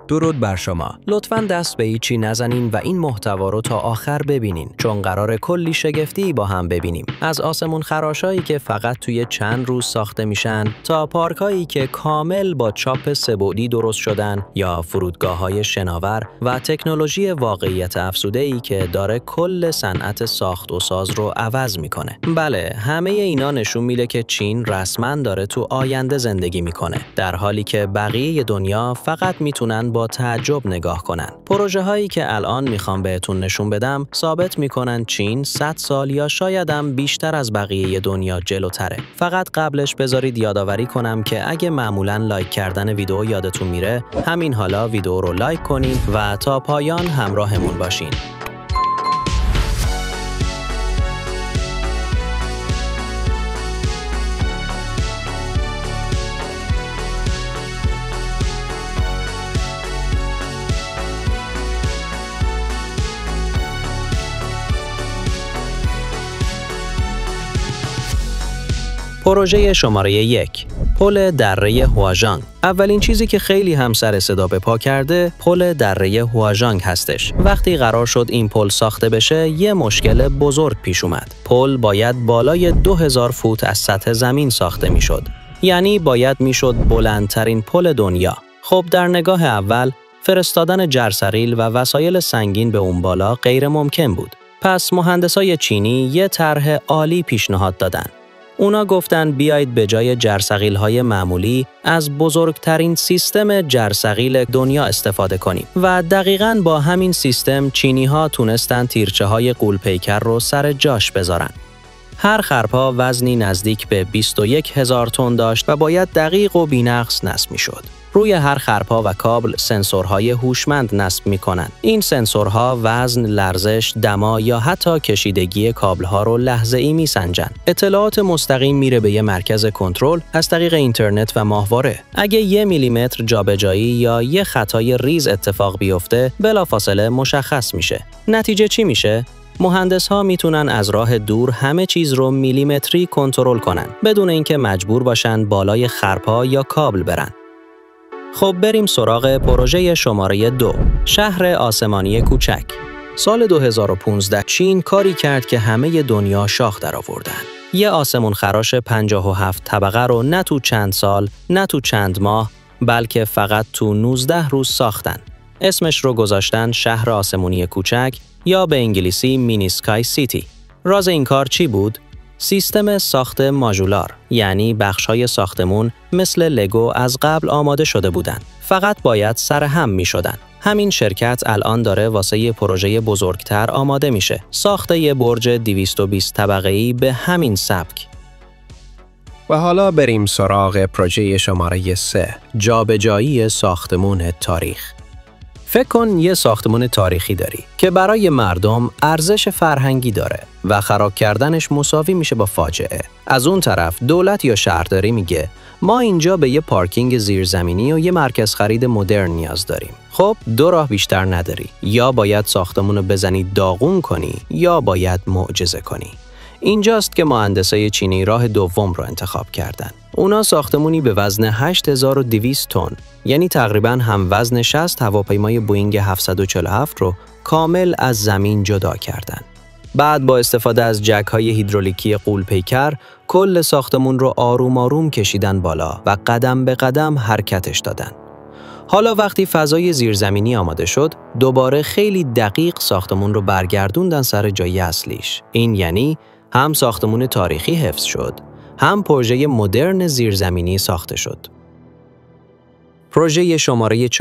درود بر شما. لطفاً دست به هیچی نزنین و این محتوا رو تا آخر ببینین، چون قراره کلی شگفتی با هم ببینیم. از آسمون خراشایی که فقط توی چند روز ساخته میشن تا پارکایی که کامل با چاپ سه‌بعدی درست شدن، یا فرودگاه‌های شناور و تکنولوژی واقعیت افزوده‌ای که داره کل صنعت ساخت و ساز رو عوض میکنه. بله، همه اینا نشون میده که چین رسما داره تو آینده زندگی میکنه، در حالی که بقیه دنیا فقط میتونن با تعجب نگاه کنن. پروژه هایی که الان میخوام بهتون نشون بدم ثابت میکنن چین 100 سال یا شایدم بیشتر از بقیه دنیا جلوتره. فقط قبلش بذارید یادآوری کنم که اگه معمولاً لایک کردن ویدیو یادتون میره، همین حالا ویدیو رو لایک کنین و تا پایان همراهمون باشین. پروژه شماره 1، پل دره هواژانگ. اولین چیزی که خیلی هم سر صدا به پا کرده، پل دره هواژانگ هستش. وقتی قرار شد این پل ساخته بشه، یه مشکل بزرگ پیش اومد. پل باید بالای 2000 فوت از سطح زمین ساخته میشد. یعنی باید میشد بلندترین پل دنیا. خب در نگاه اول، فرستادن جرثقیل و وسایل سنگین به اون بالا غیر ممکن بود. پس مهندسای چینی یه طرح عالی پیشنهاد دادن. اونا گفتن بیایید به جای جرثقیل‌های معمولی از بزرگترین سیستم جرثقیل دنیا استفاده کنیم و دقیقاً با همین سیستم چینی‌ها تونستن تیرچه‌های غول‌پیکر رو سر جاش بذارن. هر خرپا وزنی نزدیک به 21000 تن داشت و باید دقیق و بی‌نقص نصب می‌شد. روی هر خرپا و کابل سنسورهای هوشمند نصب می‌کنند. این سنسورها وزن، لرزش، دما یا حتی کشیدگی کابل‌ها رو لحظه‌ای می‌سنجن. اطلاعات مستقیم میره به یه مرکز کنترل از طریق اینترنت و ماهواره. اگه 1 میلیمتر جابجایی یا یه خطای ریز اتفاق بیفته، بلافاصله مشخص میشه. نتیجه چی میشه؟ مهندس‌ها میتونن از راه دور همه چیز رو میلیمتری کنترل کنن، بدون اینکه مجبور باشن بالای خرپا یا کابل برن. خب بریم سراغ پروژه شماره 2، شهر آسمانی کوچک. سال 2015 چین کاری کرد که همه دنیا شاخ درآوردن. یه آسمون خراش 57 طبقه رو نه تو چند سال، نه تو چند ماه، بلکه فقط تو 19 روز ساختن. اسمش رو گذاشتن شهر آسمانی کوچک یا به انگلیسی مینی سکای سیتی. راز این کار چی بود؟ سیستم ساخت ماژولار، یعنی بخش‌های ساختمون مثل لگو از قبل آماده شده بودن. فقط باید سرهم می‌شدن. همین شرکت الان داره واسه یه پروژه بزرگتر آماده میشه. ساخت یه برج 220 طبقه‌ای به همین سبک. و حالا بریم سراغ پروژه شماره 3، جابجایی ساختمون تاریخ. فکر کن یه ساختمون تاریخی داری که برای مردم ارزش فرهنگی داره و خراب کردنش مساوی میشه با فاجعه. از اون طرف دولت یا شهرداری میگه ما اینجا به یه پارکینگ زیرزمینی و یه مرکز خرید مدرن نیاز داریم. خب 2 راه بیشتر نداری، یا باید ساختمون رو بزنی داغون کنی یا باید معجزه کنی. اینجاست که مهندسای چینی راه دوم رو انتخاب کردن. اونا ساختمونی به وزن 8200 تن، یعنی تقریباً هم وزن 60 هواپیمای بوئینگ 747 رو کامل از زمین جدا کردن. بعد با استفاده از جک‌های هیدرولیکی غول‌پیکر کل ساختمون رو آروم آروم کشیدن بالا و قدم به قدم حرکتش دادن. حالا وقتی فضای زیرزمینی آماده شد، دوباره خیلی دقیق ساختمون رو برگردوندن سر جای اصلیش. این یعنی هم ساختمون تاریخی حفظ شد، هم پروژه مدرن زیرزمینی ساخته شد. پروژه شماره 4،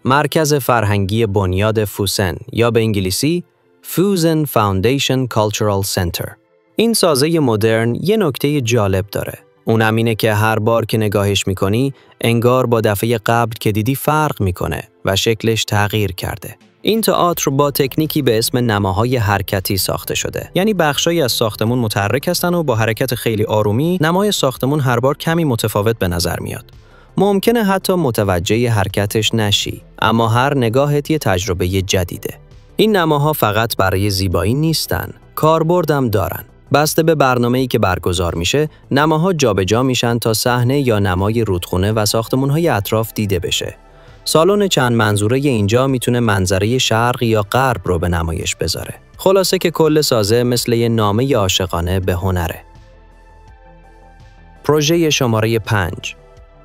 مرکز فرهنگی بنیاد فوسن یا به انگلیسی Fusen Foundation Cultural Center. این سازه مدرن یه نکته جالب داره. اونم اینه که هر بار که نگاهش میکنی، انگار با دفعه قبل که دیدی فرق میکنه و شکلش تغییر کرده. این تئاتر با تکنیکی به اسم نماهای حرکتی ساخته شده. یعنی بخشایی از ساختمون متحرک هستن و با حرکت خیلی آرومی نمای ساختمون هر بار کمی متفاوت به نظر میاد. ممکنه حتی متوجه حرکتش نشی، اما هر نگاهت یه تجربه جدیده. این نماها فقط برای زیبایی نیستن، کاربردم دارن. بسته به برنامه‌ای که برگزار میشه، نماها جابجا میشن تا صحنه یا نمای رودخونه و ساختمان‌های اطراف دیده بشه. سالن چند منظوره اینجا میتونه منظره شرق یا غرب رو به نمایش بذاره. خلاصه که کل سازه مثل یه نامه عاشقانه به هنره. پروژه شماره 5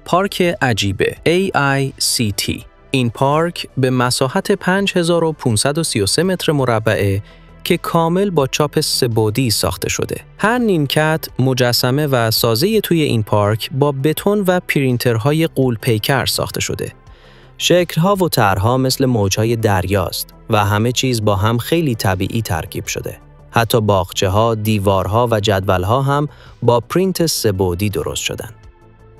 پارک عجیبه AICT. این پارک به مساحت 5533 متر مربعه که کامل با چاپ سه‌بعدی ساخته شده. هر نیمکت، مجسمه و سازه توی این پارک با بتون و پرینترهای غول‌پیکر ساخته شده. شکل‌ها و طرح‌ها مثل موج‌های دریاست و همه چیز با هم خیلی طبیعی ترکیب شده. حتی باغچه‌ها، دیوارها و جدول‌ها هم با پرینت سه‌بعدی درست شدن.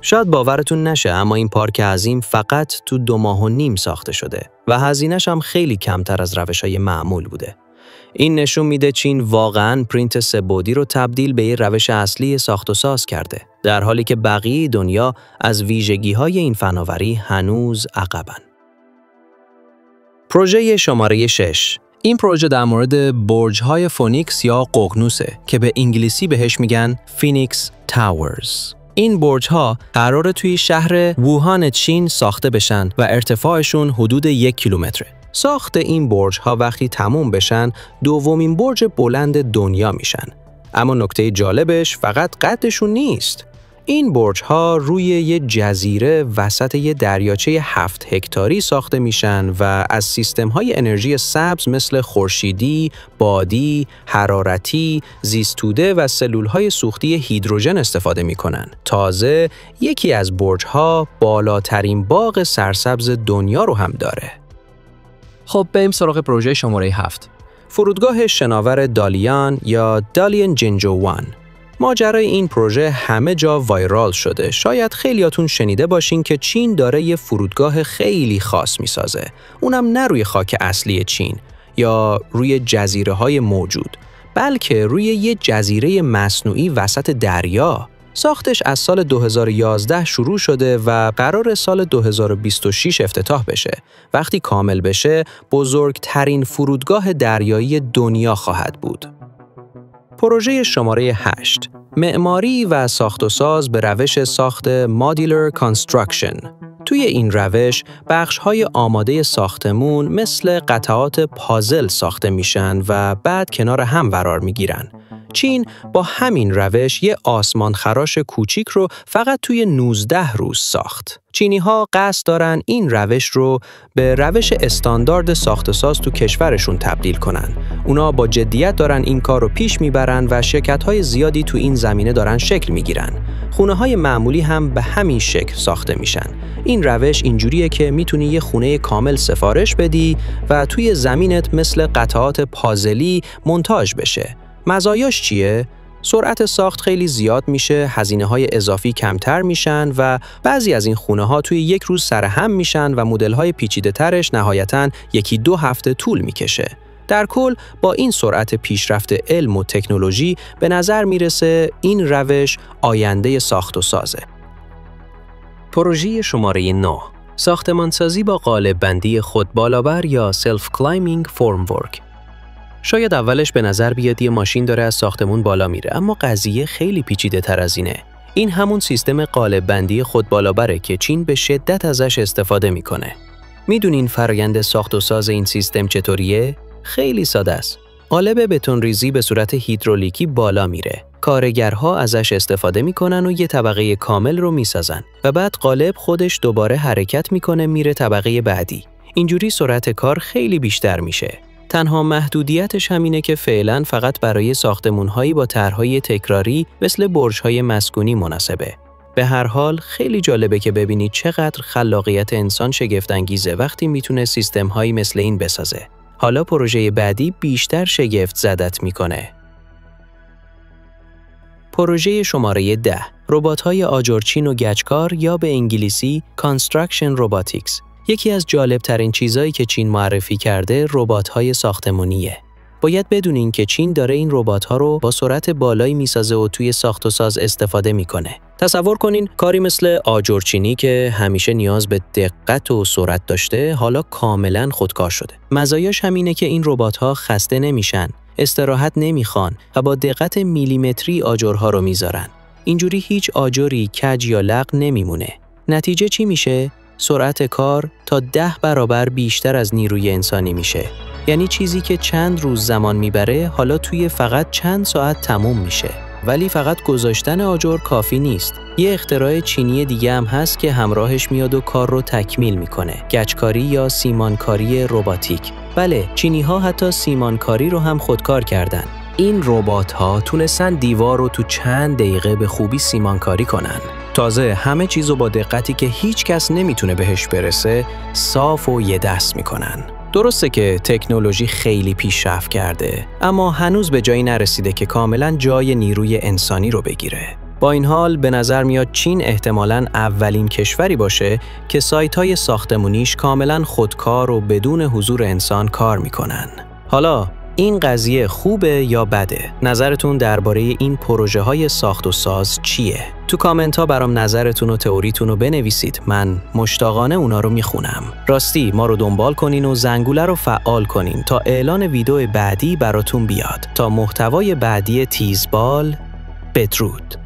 شاید باورتون نشه اما این پارک عظیم فقط تو 2 ماه و نیم ساخته شده و هزینه‌ش هم خیلی کمتر از روش‌های معمول بوده. این نشون میده چین واقعاً پرینت سه‌بعدی رو تبدیل به یه روش اصلی ساخت و ساز کرده، در حالی که بقیه دنیا از ویژگی‌های این فناوری هنوز عقبن. پروژه شماره 6. این پروژه در مورد برج‌های فونیکس یا ققنوسه که به انگلیسی بهش میگن فینیکس تاورز. این برج‌ها قراره توی شهر ووهان چین ساخته بشن و ارتفاعشون حدود 1 کیلومتره. ساخت این برج‌ها وقتی تموم بشن، دومین برج بلند دنیا میشن. اما نکته جالبش فقط قدشون نیست. این برج‌ها روی یه جزیره وسط یه دریاچه 7 هکتاری ساخته میشن و از سیستم‌های انرژی سبز مثل خورشیدی، بادی، حرارتی، زیستوده و سلول‌های سوختی هیدروژن استفاده میکنن. تازه یکی از برج‌ها بالاترین باغ سرسبز دنیا رو هم داره. خب بریم سراغ پروژه شماره 7. فرودگاه شناور دالیان یا دالین جنجووان. ماجرای این پروژه همه جا وایرال شده. شاید خیلیاتون شنیده باشین که چین داره یه فرودگاه خیلی خاص میسازه. اونم نه روی خاک اصلی چین یا روی جزیره‌های موجود، بلکه روی یه جزیره مصنوعی وسط دریا. ساختش از سال 2011 شروع شده و قرار سال 2026 افتتاح بشه. وقتی کامل بشه، بزرگترین فرودگاه دریایی دنیا خواهد بود. پروژه شماره 8. معماری و ساخت و ساز به روش ساخت مادیولر کانستراکشن. توی این روش، بخش‌های آماده ساختمون مثل قطعات پازل ساخته میشن و بعد کنار هم قرار میگیرن. چین با همین روش یه آسمان خراش کوچیک رو فقط توی 19 روز ساخت. چینی‌ها قصد دارن این روش رو به روش استاندارد ساخت و ساز تو کشورشون تبدیل کنن. اونا با جدیت دارن این کار رو پیش میبرن و شرکت‌های زیادی تو این زمینه دارن شکل میگیرن. خونه‌های معمولی هم به همین شکل ساخته میشن. این روش اینجوریه که میتونی یه خونه کامل سفارش بدی و توی زمینت مثل قطعات پازلی مونتاژ بشه. مزایاش چیه؟ سرعت ساخت خیلی زیاد میشه، هزینه‌های اضافی کمتر میشن و بعضی از این خونه‌ها توی 1 روز سرهم میشن و مدل‌های پیچیده‌ترش نهایتاً 1-2 هفته طول میکشه. در کل با این سرعت پیشرفت علم و تکنولوژی به نظر میرسه این روش آینده ساخت و سازه. پروژه شماره 9. ساختمانسازی با قالب بندی خودبالابر یا سلف کلایمینگ فرم ورک. شاید اولش به نظر بیاد یه ماشین داره از ساختمون بالا میره، اما قضیه خیلی پیچیده تر از اینه. این همون سیستم قالب بندی خودبالابره که چین به شدت ازش استفاده میکنه. میدونین فرآیند ساخت و ساز این سیستم چطوریه؟ خیلی ساده است. قالب بتون ریزی به صورت هیدرولیکی بالا میره. کارگرها ازش استفاده میکنن و یه طبقه کامل رو میسازن و بعد قالب خودش دوباره حرکت میکنه میره طبقه بعدی. اینجوری سرعت کار خیلی بیشتر میشه. تنها محدودیتش همینه که فعلاً فقط برای ساختمون‌هایی با طرح‌های تکراری مثل برج‌های مسکونی مناسبه. به هر حال خیلی جالبه که ببینید چقدر خلاقیت انسان شگفت‌انگیزه وقتی میتونه سیستم‌هایی مثل این بسازه. حالا پروژه بعدی بیشتر شگفت زدت میکنه. پروژه شماره 10. ربات‌های آجرچین و گچکار یا به انگلیسی Construction Robotics. یکی از جالب‌ترین چیزایی که چین معرفی کرده ربات‌های ساختمانیه. باید بدونین که چین داره این ربات‌ها رو با سرعت بالایی میسازه و توی ساخت و ساز استفاده میکنه. تصور کنین کاری مثل آجرچینی که همیشه نیاز به دقت و سرعت داشته، حالا کاملاً خودکار شده. مزایاش همینه که این ربات‌ها خسته نمیشن، استراحت نمیخوان و با دقت میلیمتری آجرها رو میذارن. اینجوری هیچ آجری کج یا لق نمیمونه. نتیجه چی میشه؟ سرعت کار تا 10 برابر بیشتر از نیروی انسانی میشه. یعنی چیزی که چند روز زمان میبره حالا توی فقط چند ساعت تموم میشه. ولی فقط گذاشتن آجر کافی نیست. یه اختراع چینی دیگه هم هست که همراهش میاد و کار رو تکمیل میکنه. گچکاری یا سیمانکاری رباتیک. بله، چینی‌ها حتی سیمانکاری رو هم خودکار کردن. این ربات‌ها تونستن دیوار رو تو چند دقیقه به خوبی سیمانکاری کنن. تازه همه چیزو با دقتی که هیچ کس نمیتونه بهش برسه، صاف و یه دست میکنن. درسته که تکنولوژی خیلی پیشرفت کرده، اما هنوز به جایی نرسیده که کاملاً جای نیروی انسانی رو بگیره. با این حال به نظر میاد چین احتمالاً اولین کشوری باشه که سایت‌های ساختمونیش کاملاً خودکار و بدون حضور انسان کار میکنن. حالا این قضیه خوبه یا بده؟ نظرتون درباره این پروژه‌های ساخت و ساز چیه؟ تو کامنت ها برام نظرتون و تئوریتون رو بنویسید. من مشتاقانه اونا رو میخونم. راستی ما رو دنبال کنین و زنگوله رو فعال کنین تا اعلان ویدیو بعدی براتون بیاد. تا محتوای بعدی تیزبال، بدرود.